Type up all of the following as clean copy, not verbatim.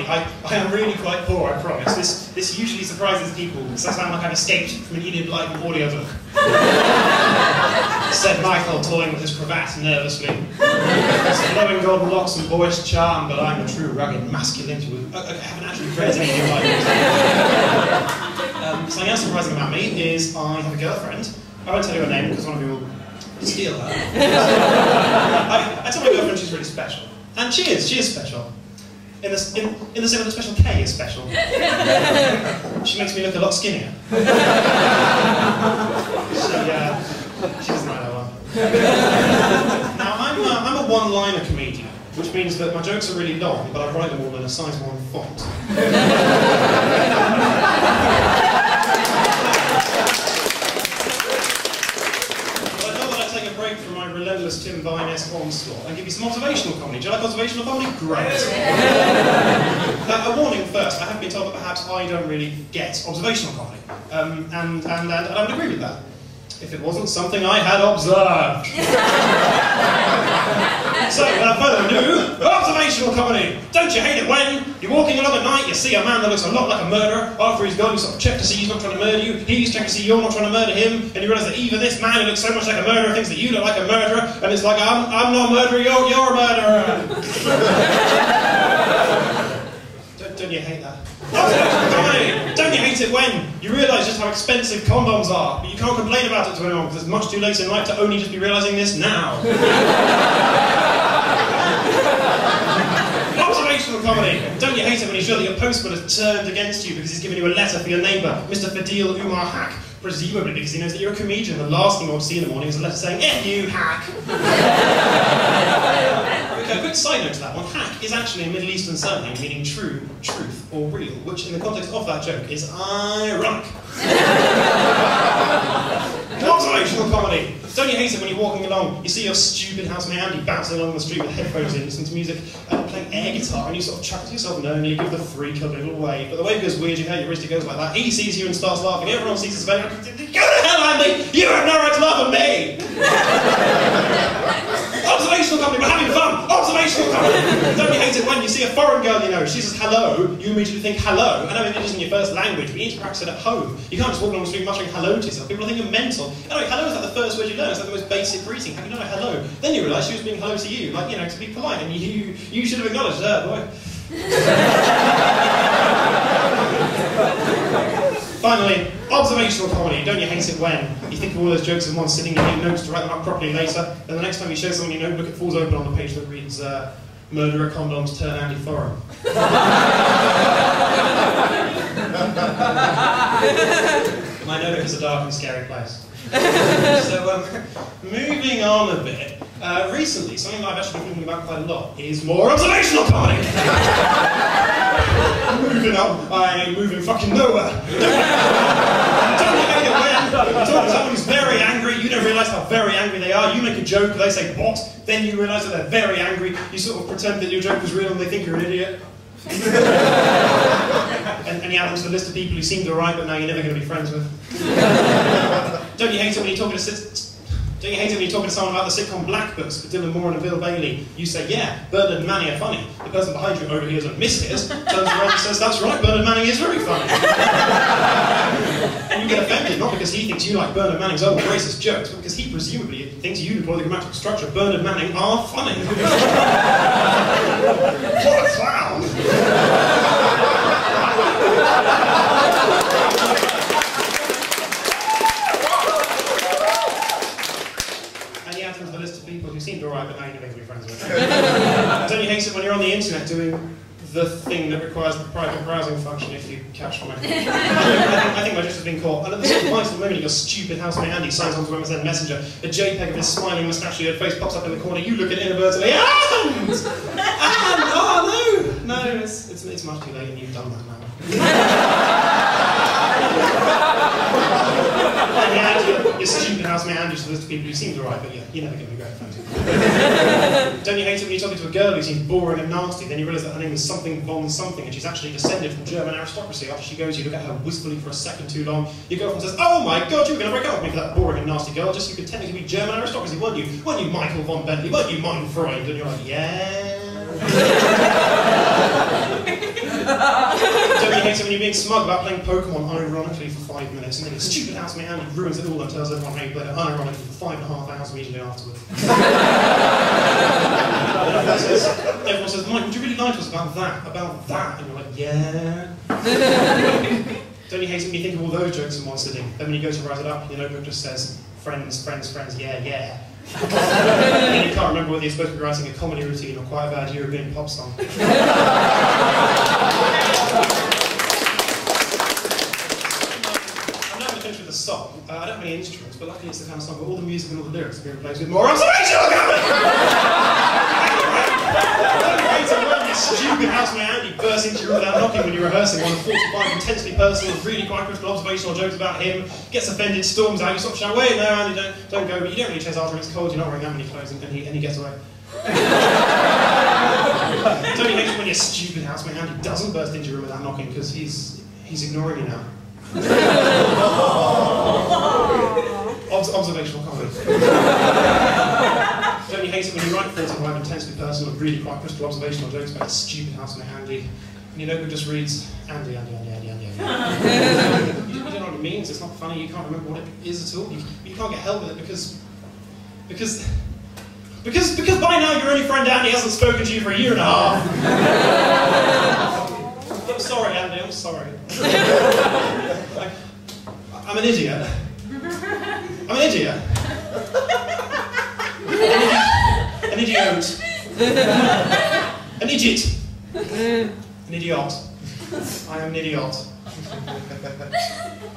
funny. I am really quite poor, I promise. This usually surprises people, because I sound like I've escaped from an Enid Blyton audiobook. Said Michael, toying with his cravat nervously. His flowing golden locks and boyish charm, but I'm a true rugged masculinity with... I haven't actually read any Enid Blyton. Something else surprising about me is I have a girlfriend. I won't tell you her name, because one of you will steal her. I tell my girlfriend she's really special. And she is special. In the same way that Special K is special. She makes me look a lot skinnier. She doesn't like that one. Now, I'm a one-liner comedian, which means that my jokes are really long, but I write them all in a size 1 font. From my relentless Tim Vine-esque onslaught and give you some observational comedy. Do you like observational comedy? Great. A warning first, I have been told that perhaps I don't really get observational comedy. And I would agree with that, if it wasn't something I had observed. So, without further ado, observational comedy! Don't you hate it when you're walking along at night, you see a man that looks a lot like a murderer, after he's gone you sort of check to see he's not trying to murder you, he's checking to see you're not trying to murder him, and you realise that even this man who looks so much like a murderer thinks that you look like a murderer, and it's like, I'm not a murderer, you're a murderer! Don't you hate that? Don't you hate it when you realise just how expensive condoms are, but you can't complain about it to anyone because it's much too late in life to only just be realising this now? Observational comedy. Don't you hate it when you feel that your postman has turned against you because he's given you a letter for your neighbour, Mr. Fadil Umar Hack, presumably because he knows that you're a comedian. The last thing you want to see in the morning is a letter saying, F you, Hack. A quick side note to that one, hack is actually a Middle Eastern surname meaning true, truth, or real, which in the context of that joke is ironic. Observational comedy. Don't you hate it when you're walking along, you see your stupid housemate Andy bouncing along the street with headphones in, listening to music, playing air guitar, and you sort of chuckle to yourself knowingly, you give the freak a little wave, but the wave goes weird, you hurt your wrist, it goes like that, he sees you and starts laughing, everyone sees his face, go to hell Andy, you have no right to laugh at me! Observational comedy, we're having fun! Observational comedy! Don't you hate it when you see a foreign girl you know, she says hello, you immediately think hello. I know it isn't your first language, but you need to practice it at home. You can't just walk along the street muttering hello to yourself, people will think you're mental. Anyway, hello is like the first word you learn, it's like the most basic greeting. Have you done a hello? Then you realise she was being hello to you, like, you know, to be polite, and you should have acknowledged her, boy. Finally, observational comedy. Don't you hate it when you think of all those jokes in one sitting, you make notes to write them up properly later, and the next time you show someone your notebook, it falls open on the page that reads, Murderer condoms turn Andy foreign. My notebook is a dark and scary place. So, moving on a bit, recently, something that I've actually been thinking about quite a lot is more observational comedy! Moving on, I'm moving fucking nowhere! Don't you hate it when you talk to someone who's very angry, you don't realise how very angry they are, you make a joke, they say what? Then you realise that they're very angry, you sort of pretend that your joke was real and they think you're an idiot. and you add them to the list of people who seemed alright but now you're never going to be friends with. Don't you hate it when you're talking to someone about the sitcom Black Books with Dylan Moore and Bill Bailey? You say, yeah, Bernard and Manny are funny. The person behind you overhears and mishears, turns around and says, that's right, Bernard Manning is very funny. And you get offended, not because he thinks you like Bernard Manning's old racist jokes, but because he presumably thinks you employ the grammatical structure Bernard Manning are funny. What a clown! To the list of people who seemed alright but now you're never going to be friends with. Don't you hate it when you're on the internet doing the thing that requires the private browsing function if you catch my... I think my gist has been caught. And at the sort of vital moment your stupid housemate Andy signs onto MSN Messenger, a JPEG of his smiling moustache-eared face pops up in the corner, you look at it inadvertently, and oh no, it's much too late and you've done that now. Your stupid housemate Andrew's the list of people who seemed alright, but yeah, you're never going to be great friends with. Don't you hate it when you're talking to a girl who seems boring and nasty, then you realise that her name is something von something and she's actually descended from German aristocracy. After she goes, you look at her wistfully for a second too long, your girlfriend says, oh my god, you were going to break up with me for that boring and nasty girl, just so you could technically be German aristocracy, weren't you? Weren't you Michael von Bentley? Weren't you Mon Freud? And you're like, yeah... hate it when you're being smug about playing Pokemon unironically for 5 minutes, and then your stupid housemate Andy ruins it all and tells everyone how you played it unironically for 5.5 hours immediately afterwards. Everyone says, Mike, would you really lie to us about that? And you're like, yeah. Don't you hate it when you think of all those jokes in one sitting? Then when you go to write it up, your notebook just says, friends, friends, friends, yeah, yeah. And you can't remember whether you're supposed to be writing a comedy routine or quite a bad European pop song. I'm now going to finish with a song. I don't have any instruments, but luckily it's the kind of song where all the music and all the lyrics are being replaced with more observational comedy! Stupid housemate Andy bursts into your room without knocking when you're rehearsing one of 45 intensely personal, really quite critical observational jokes about him, gets offended, storms out, you sort of shout, wait, no Andy, don't go, but you don't really chase after him, it's cold, you're not wearing that many clothes, and he gets away. Don't you hate it when your stupid housemate Andy doesn't burst into your room without knocking, because he's ignoring you now. Observational comedy. Don't you hate it when you write 45 intensely personal, really quite critical observational jokes about stupid housemate Andy, and your notebook just reads, Andy. You don't know what it means, it's not funny, you can't remember what it is at all, you can't get help with it because by now your only friend Andy hasn't spoken to you for a year and a half. I'm sorry, Andy, I'm sorry. I'm an idiot. I'm an idiot. An idiot. An idiot. An idiot. I am an idiot.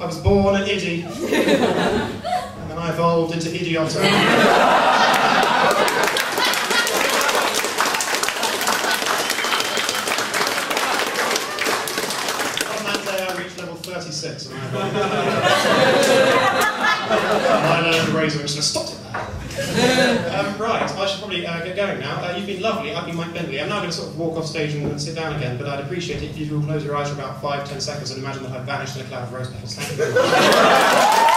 I was born an idiot. And then I evolved into idiot. On that day I reached level 36 and I learned the razor and just stopped it there. Right, I should probably get going now. You've been lovely, I've been Mike Bentley. I'm now going to sort of walk off stage and sit down again, but I'd appreciate it if you will close your eyes for about 5-10 seconds and imagine that I've vanished in a cloud of rose petals. Thank you very much.